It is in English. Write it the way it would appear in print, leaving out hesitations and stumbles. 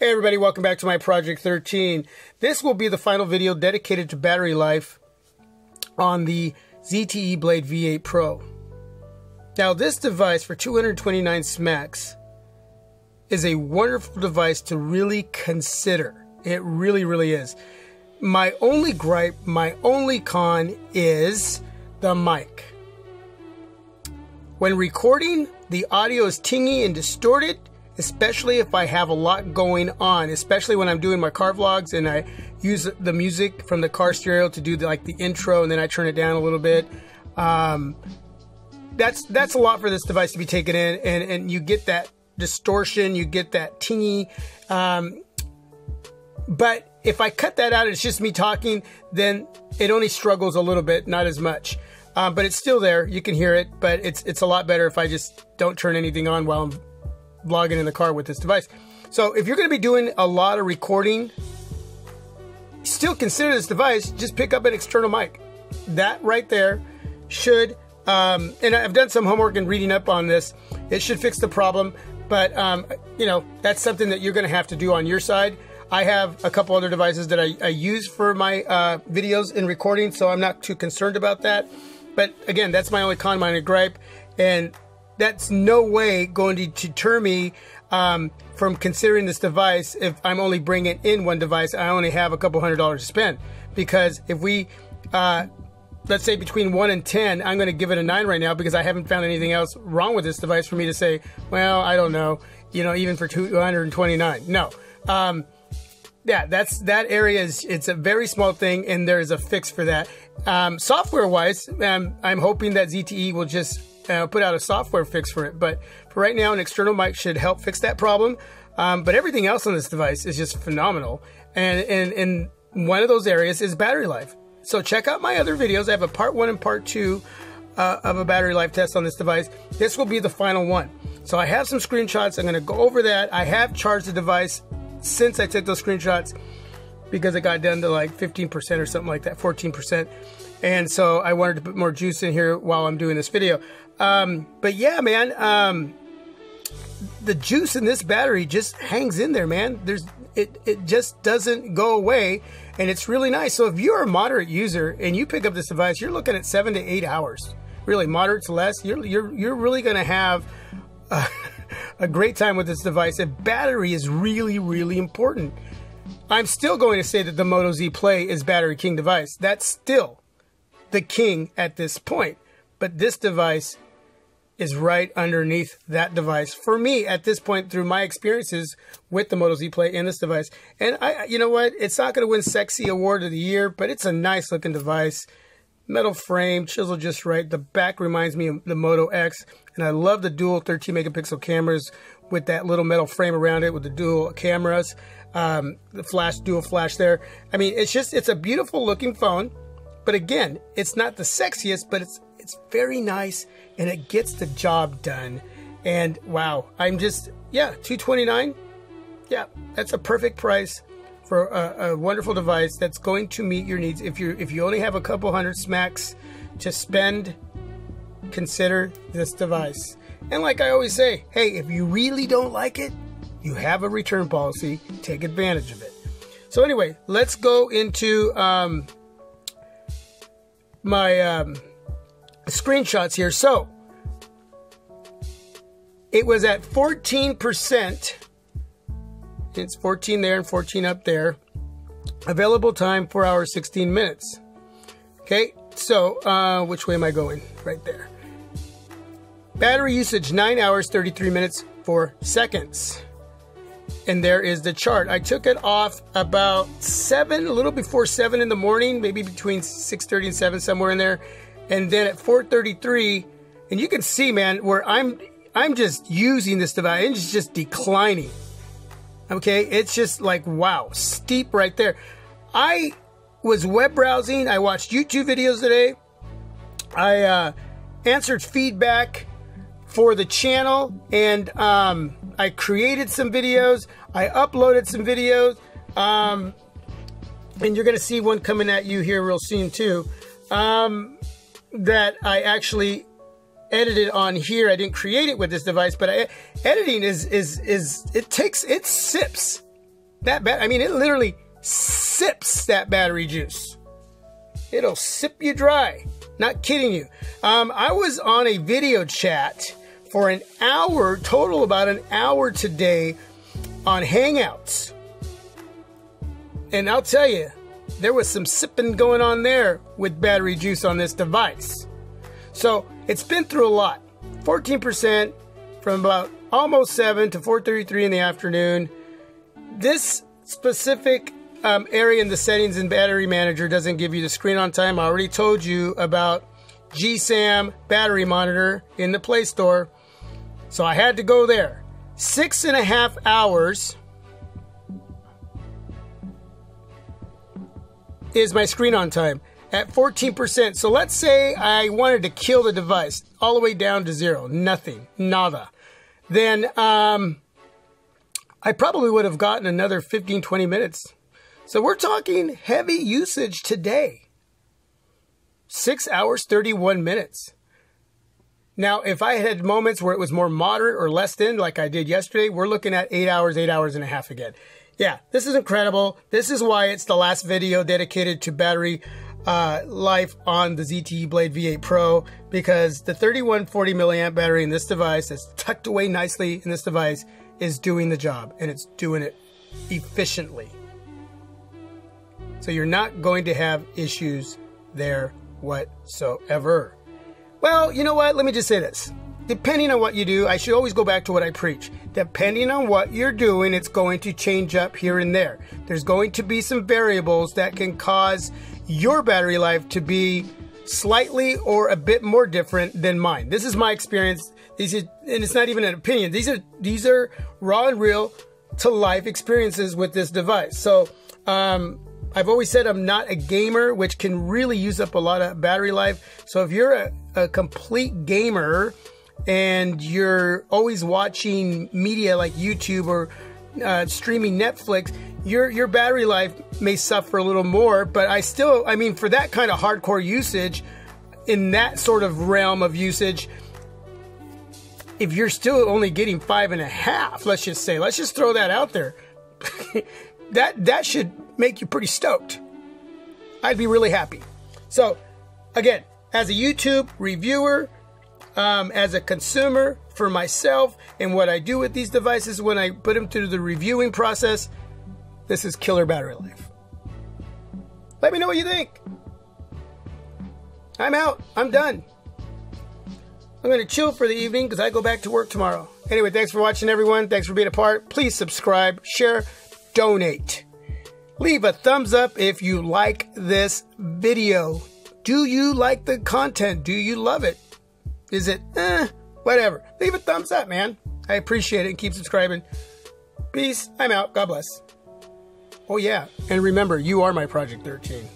Hey everybody, welcome back to my Project 13. This will be the final video dedicated to battery life on the ZTE Blade V8 Pro. Now this device for 229 smacks is a wonderful device to really consider. It really, really is. My only gripe, my only con is the mic. When recording, the audio is tingy and distorted, especially if I have a lot going on, especially when I'm doing my car vlogs and I use the music from the car stereo to do the intro, and then I turn it down a little bit. That's a lot for this device to be taken in, and you get that distortion, you get that tingy. But if I cut that out, it's just me talking, then it only struggles a little bit, not as much. But it's still there. You can hear it, but it's a lot better if I just don't turn anything on while I'm vlogging in the car with this device. So if you're going to be doing a lot of recording, still consider this device. Just pick up an external mic. That right there should, and I've done some homework and reading up on this. It should fix the problem, but you know, that's something that you're going to have to do on your side. I have a couple other devices that I use for my videos and recording, so I'm not too concerned about that. But again, that's my only con, my only gripe, and that's no way going to deter me from considering this device if I'm only bringing in one device. I only have a couple $100s to spend, because if we, let's say between 1 and 10, I'm going to give it a 9 right now, because I haven't found anything else wrong with this device for me to say, well, I don't know, you know, even for 229. No. Yeah, that area it's a very small thing, and there is a fix for that. Software wise, I'm hoping that ZTE will just put out a software fix for it, but for right now, an external mic should help fix that problem. But everything else on this device is just phenomenal, and one of those areas is battery life. So check out my other videos. I have a part 1 and part 2 of a battery life test on this device. This will be the final one. So I have some screenshots. I'm going to go over that. I have charged the device since I took those screenshots, because it got down to like 15% or something like that, 14%. And so I wanted to put more juice in here while I'm doing this video. But yeah, man, the juice in this battery just hangs in there, man. It just doesn't go away, and it's really nice. So if you're a moderate user and you pick up this device, you're looking at 7 to 8 hours. Really, moderate to less. You're really going to have a great time with this device. And battery is really, really important. I'm still going to say that the Moto Z Play is battery king device. That's still the king at this point. But this device is right underneath that device for me at this point, through my experiences with the Moto Z Play and this device. And you know what? It's not going to win Sexy Award of the Year, but it's a nice looking device. Metal frame, chiseled just right. The back reminds me of the Moto X, and I love the dual 13 megapixel cameras with that little metal frame around it with the dual cameras, the dual flash there. I mean, it's a beautiful looking phone, but again, it's not the sexiest, but it's very nice, and it gets the job done. And wow, yeah, $229. Yeah, that's a perfect price for a wonderful device that's going to meet your needs. If you only have a couple hundred smacks to spend, consider this device. And like I always say, hey, if you really don't like it, you have a return policy. Take advantage of it. So anyway, let's go into my screenshots here. So it was at 14%. It's 14 there and 14 up there. Available time 4 hours 16 minutes. Okay, so which way am I going? Right there. Battery usage 9 hours 33 minutes 4 seconds. And there is the chart. I took it off about 7, a little before 7 in the morning, maybe between 6:30 and 7, somewhere in there. And then at 4:33, and you can see, man, where I'm just using this device, and it's just declining. Okay, it's just like, wow, steep right there. I was web browsing. I watched YouTube videos today. I answered feedback for the channel, and I created some videos. I uploaded some videos, and you're going to see one coming at you here real soon too, that I actually edited on here. I didn't create it with this device, but editing it sips I mean, it literally sips that battery juice. It'll sip you dry. Not kidding you. I was on a video chat for an hour, total about an hour today on Hangouts. And I'll tell you, there was some sipping going on there with battery juice on this device. So it's been through a lot. 14% from about almost 7 to 4:33 in the afternoon. This specific area in the settings in Battery Manager doesn't give you the screen on time. I already told you about GSAM battery monitor in the Play Store. So I had to go there. 6.5 hours is my screen on time at 14%. So let's say I wanted to kill the device all the way down to 0, nothing, nada. Then I probably would have gotten another 15-20 minutes. So we're talking heavy usage today. 6 hours, 31 minutes. Now, if I had moments where it was more moderate or less than, like I did yesterday, we're looking at 8 hours and a half again. Yeah, this is incredible. This is why it's the last video dedicated to battery life on the ZTE Blade V8 Pro, because the 3140 milliamp battery in this device that's tucked away nicely in this device is doing the job, and it's doing it efficiently. So you're not going to have issues there whatsoever. Well, you know what? Let me just say this. Depending on what you do, I should always go back to what I preach. Depending on what you're doing, it's going to change up here and there. There's going to be some variables that can cause your battery life to be slightly or a bit more different than mine. This is my experience. And it's not even an opinion. These are raw and real to life experiences with this device. So, I've always said I'm not a gamer, which can really use up a lot of battery life. So if you're a complete gamer and you're always watching media like YouTube or streaming Netflix, your battery life may suffer a little more. But I mean, for that kind of hardcore usage, in that sort of realm of usage, if you're still only getting 5.5, let's just throw that out there. That should make you pretty stoked. I'd be really happy. So, again, as a YouTube reviewer, as a consumer for myself, and what I do with these devices when I put them through the reviewing process, this is killer battery life. Let me know what you think. I'm out. I'm done. I'm going to chill for the evening because I go back to work tomorrow. Anyway, thanks for watching, everyone. Thanks for being a part. Please subscribe, share, donate. Leave a thumbs up if you like this video. Do you like the content? Do you love it? Is it, whatever. Leave a thumbs up, man. I appreciate it, and keep subscribing. Peace. I'm out. God bless. Oh, yeah. And remember, you are my Project 13.